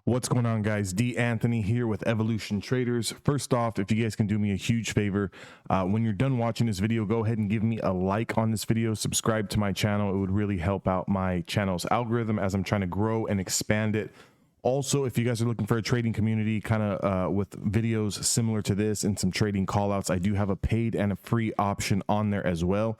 What's going on, guys? D. Anthony here with Evolution Traders. First off, if you guys can do me a huge favor, when you're done watching this video, go ahead and give me a like on this video, subscribe to my channel. It would really help out my channel's algorithm as I'm trying to grow and expand it. Also, if you guys are looking for a trading community kind of with videos similar to this and some trading callouts, I do have a paid and a free option on there as well.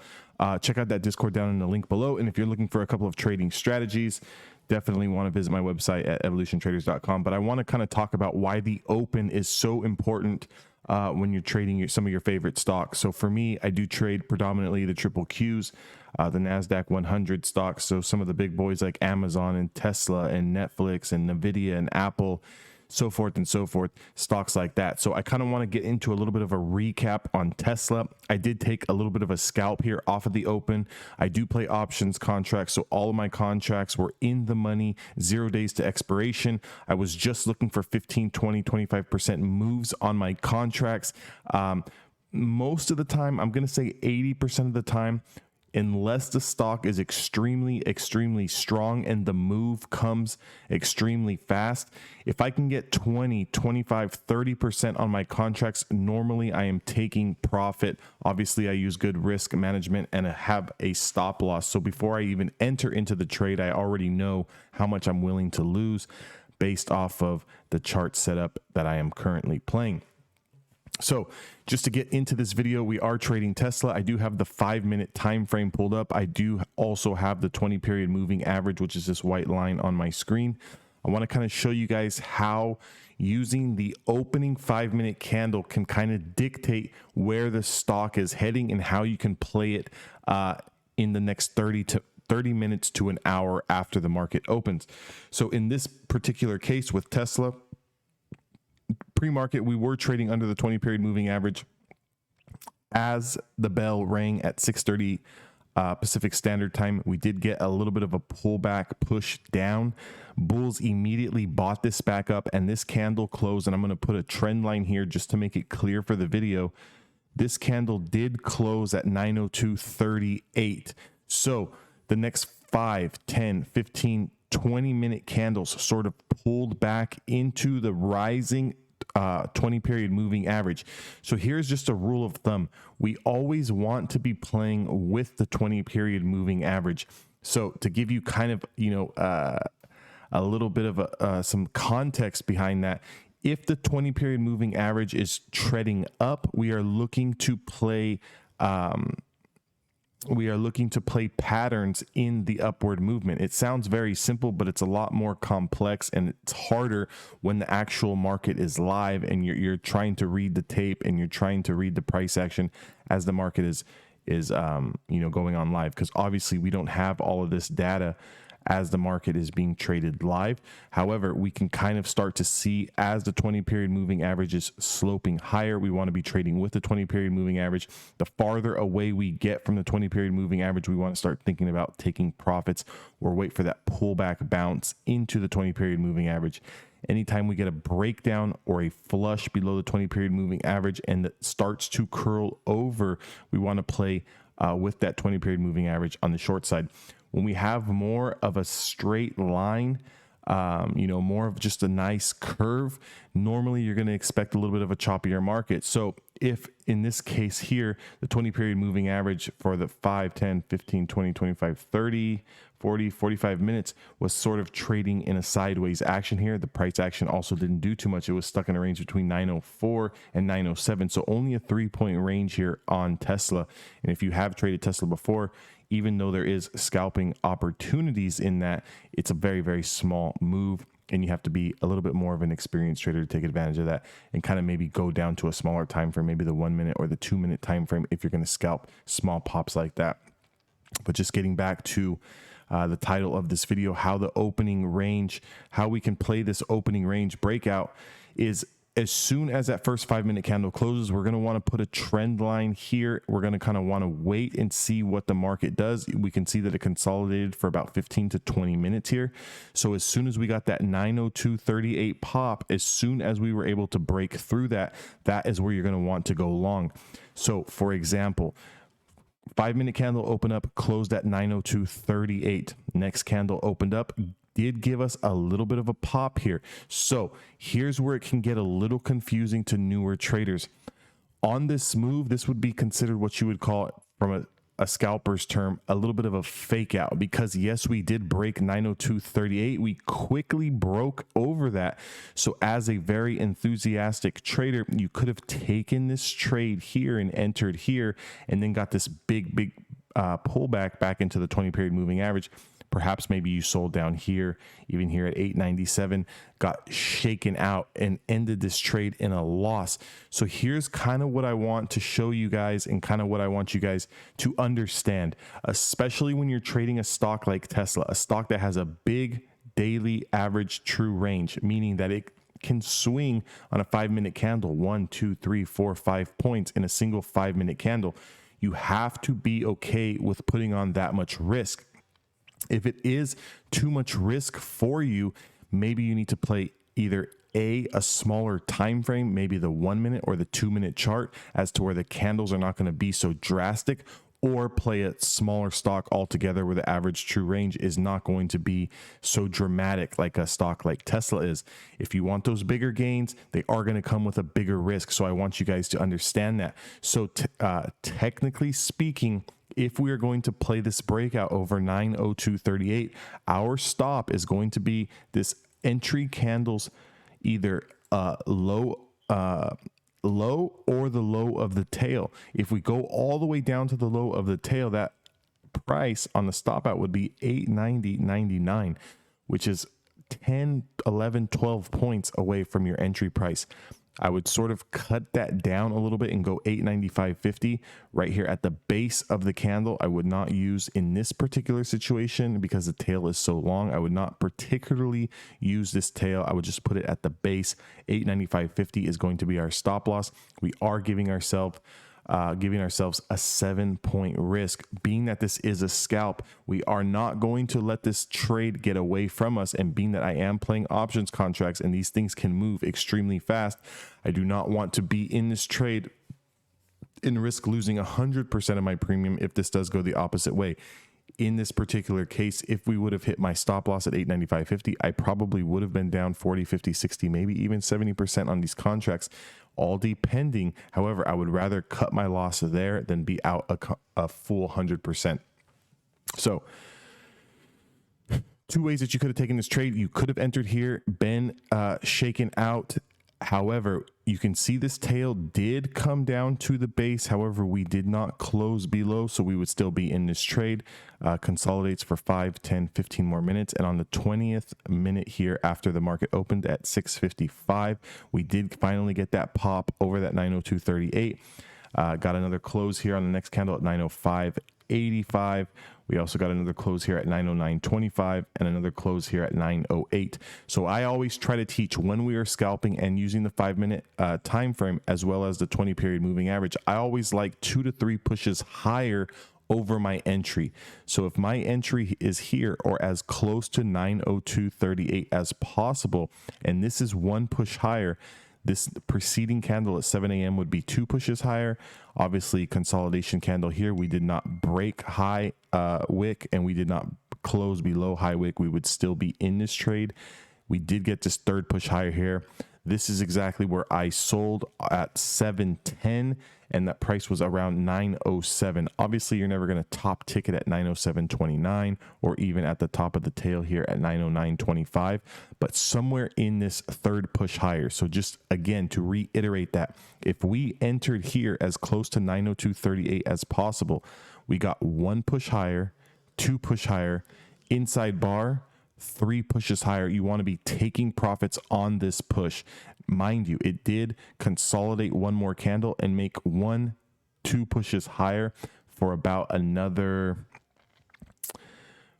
Check out that Discord down in the link below. And if you're looking for a couple of trading strategies, definitely want to visit my website at evolutiontraders.com. But I want to kind of talk about why the open is so important when you're trading some of your favorite stocks. So for me, I do trade predominantly the triple Qs, the NASDAQ 100 stocks. So some of the big boys like Amazon and Tesla and Netflix and Nvidia and Apple, so forth and so forth, stocks like that. So I kind of want to get into a little bit of a recap on Tesla. I did take a little bit of a scalp here off of the open. I do play options contracts, so all of my contracts were in the money, 0 days to expiration. I was just looking for 15, 20, 25% moves on my contracts. Most of the time, I'm going to say 80% of the time, unless the stock is extremely strong and the move comes extremely fast, if I can get 20, 25, 30% on my contracts, normally I am taking profit. Obviously, I use good risk management and I have a stop loss. So before I even enter into the trade, I already know how much I'm willing to lose based off of the chart setup that I am currently playing. So just to get into this video, we are trading Tesla. I do have the 5-minute time frame pulled up. I do also have the 20-period moving average, which is this white line on my screen. I want to kind of show you guys how using the opening 5-minute candle can kind of dictate where the stock is heading and how you can play it in the next 30 minutes to an hour after the market opens. So in this particular case with Tesla, pre-market, we were trading under the 20-period moving average. As the bell rang at 6:30 Pacific Standard Time, we did get a little bit of a pullback push down. Bulls immediately bought this back up, and this candle closed, and I'm going to put a trend line here just to make it clear for the video. This candle did close at 902.38. So the next 5, 10, 15, 20-minute candles sort of pulled back into the rising 20-period moving average. So here's just a rule of thumb. We always want to be playing with the 20-period moving average. So to give you kind of, a little bit of some context behind that, if the 20-period moving average is treading up, we are looking to play patterns in the upward movement. It sounds very simple, but it's a lot more complex, and it's harder when the actual market is live and you're trying to read the tape and you're trying to read the price action as the market is going on live, because obviously we don't have all of this data as the market is being traded live. However, we can kind of start to see as the 20-period moving average is sloping higher, we want to be trading with the 20-period moving average. The farther away we get from the 20-period moving average, we want to start thinking about taking profits or wait for that pullback bounce into the 20-period moving average. Anytime we get a breakdown or a flush below the 20-period moving average and it starts to curl over, we want to play with that 20-period moving average on the short side. When we have more of a straight line, more of just a nice curve, normally you're going to expect a little bit of a choppier market. So if in this case here, the 20-period moving average for the 5, 10, 15, 20, 25, 30, 40, 45 minutes was sort of trading in a sideways action here. The price action also didn't do too much. It was stuck in a range between 904 and 907. So only a 3-point range here on Tesla. And if you have traded Tesla before, even though there is scalping opportunities in that, it's a very, very small move, and you have to be a little bit more of an experienced trader to take advantage of that and kind of maybe go down to a smaller time frame, maybe the 1 minute or the 2-minute time frame if you're going to scalp small pops like that. But just getting back to the title of this video, how the opening range, how we can play this opening range breakout is, as soon as that first 5-minute candle closes, we're going to want to put a trend line here. We're going to kind of want to wait and see what the market does. We can see that it consolidated for about 15 to 20 minutes here. So as soon as we got that 902.38 pop, as soon as we were able to break through that, that is where you're going to want to go long. So for example, 5-minute candle opened up, closed at 902.38. Next candle opened up, did give us a little bit of a pop here. So here's where it can get a little confusing to newer traders. On this move, this would be considered what you would call, from a scalper's term, a little bit of a fake out, because yes, we did break 902.38. We quickly broke over that. So as a very enthusiastic trader, you could have taken this trade here and entered here, and then got this big pullback back into the 20 period moving average. Perhaps maybe you sold down here, even here at 897, got shaken out and ended this trade in a loss. So here's kind of what I want to show you guys, and kind of what I want you guys to understand, especially when you're trading a stock like Tesla, a stock that has a big daily average true range, meaning that it can swing on a 5-minute candle 1, 2, 3, 4, 5 points in a single 5-minute candle. You have to be okay with putting on that much risk. If it is too much risk for you, maybe you need to play either a smaller time frame, maybe the 1 minute or the 2 minute chart, as to where the candles are not going to be so drastic, or play a smaller stock altogether where the average true range is not going to be so dramatic like a stock like Tesla is. If you want those bigger gains, they are going to come with a bigger risk. So I want you guys to understand that. So technically speaking, if we are going to play this breakout over 902.38, our stop is going to be this entry candles, either low or the low of the tail. If we go all the way down to the low of the tail, that price on the stop out would be 890.99, which is 10, 11, 12 points away from your entry price. I would sort of cut that down a little bit and go 895.50 right here at the base of the candle. I would not use in this particular situation, because the tail is so long. I would not particularly use this tail. I would just put it at the base. 895.50 is going to be our stop loss. We are giving ourselves a 7-point risk. Being that this is a scalp, we are not going to let this trade get away from us. And being that I am playing options contracts and these things can move extremely fast, I do not want to be in this trade and risk losing 100% of my premium if this does go the opposite way. In this particular case, if we would have hit my stop loss at 895.50, I probably would have been down 40, 50, 60, maybe even 70% on these contracts, all depending. However, I would rather cut my loss there than be out a full 100%. So 2 ways that you could have taken this trade. You could have entered here, been shaken out. However, you can see this tail did come down to the base. However, we did not close below, so we would still be in this trade. Consolidates for 5, 10, 15 more minutes. And on the 20th minute here, after the market opened at 6:55, we did finally get that pop over that 902.38. Got another close here on the next candle at 905.85. We also got another close here at 909.25 and another close here at 908. So I always try to teach, when we are scalping and using the 5-minute time frame as well as the 20 period moving average, I always like 2 to 3 pushes higher over my entry. So if my entry is here or as close to 902.38 as possible, and this is 1 push higher, this preceding candle at 7 a.m. would be 2 pushes higher. Obviously, consolidation candle here, we did not break high wick and we did not close below high wick. We would still be in this trade. We did get this 3rd push higher here. This is exactly where I sold at 710, and that price was around 907. Obviously, you're never going to top ticket at 907.29 or even at the top of the tail here at 909.25, but somewhere in this 3rd push higher. So just again, to reiterate that, if we entered here as close to 902.38 as possible, we got 1 push higher, 2 push higher, inside bar, 3 pushes higher. You want to be taking profits on this push. Mind you, it did consolidate 1 more candle and make 1, 2 pushes higher for about another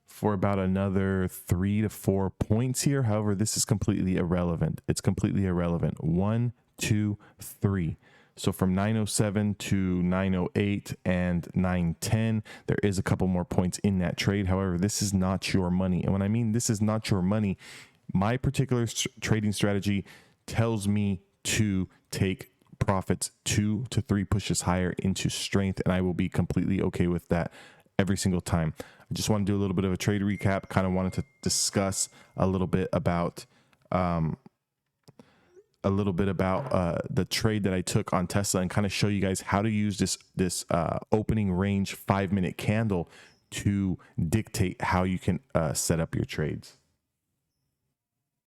3 to 4 points here. However, this is completely irrelevant. It's completely irrelevant. 1, 2, 3. So from 907 to 908 and 910, there is a couple more points in that trade. However, this is not your money. And when I mean this is not your money, my particular trading strategy tells me to take profits 2 to 3 pushes higher into strength, and I will be completely okay with that every single time. I just want to do a little bit of a trade recap. Kind of wanted to discuss a little bit about the trade that I took on Tesla, and kind of show you guys how to use this opening range 5-minute candle to dictate how you can set up your trades.